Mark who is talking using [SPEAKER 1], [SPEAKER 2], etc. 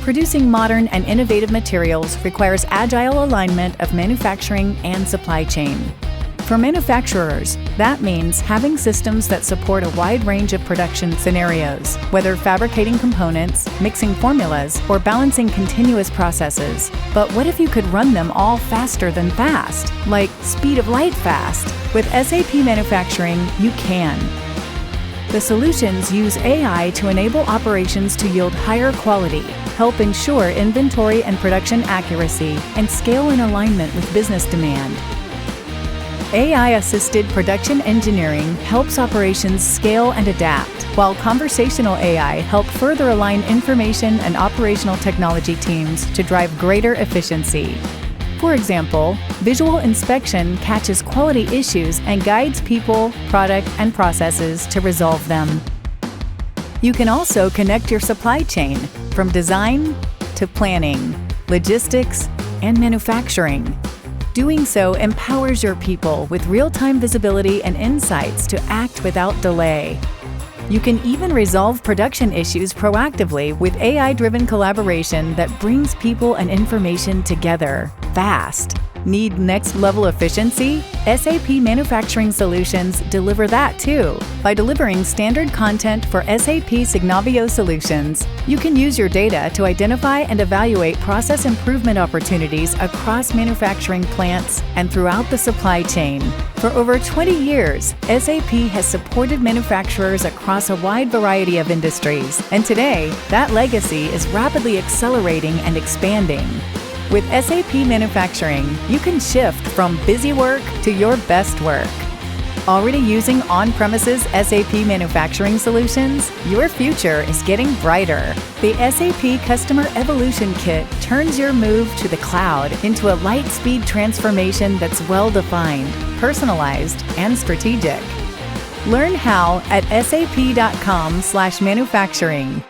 [SPEAKER 1] Producing modern and innovative materials requires agile alignment of manufacturing and supply chain. For manufacturers, that means having systems that support a wide range of production scenarios, whether fabricating components, mixing formulas, or balancing continuous processes. But what if you could run them all faster than fast, like speed of light fast? With SAP Manufacturing, you can. The solutions use AI to enable operations to yield higher quality, help ensure inventory and production accuracy, and scale in alignment with business demand. AI-assisted production engineering helps operations scale and adapt, while conversational AI help further align information and operational technology teams to drive greater efficiency. For example, visual inspection catches quality issues and guides people, product, and processes to resolve them. You can also connect your supply chain from design to planning, logistics, and manufacturing. Doing so empowers your people with real-time visibility and insights to act without delay. You can even resolve production issues proactively with AI-driven collaboration that brings people and information together fast. Need next-level efficiency? SAP Manufacturing Solutions deliver that too. By delivering standard content for SAP Signavio solutions, you can use your data to identify and evaluate process improvement opportunities across manufacturing plants and throughout the supply chain. For over 20 years, SAP has supported manufacturers across a wide variety of industries, and today, that legacy is rapidly accelerating and expanding. With SAP Manufacturing, you can shift from busy work to your best work. Already using on-premises SAP Manufacturing solutions? Your future is getting brighter. The SAP Customer Evolution Kit turns your move to the cloud into a light-speed transformation that's well-defined, personalized, and strategic. Learn how at sap.com/manufacturing.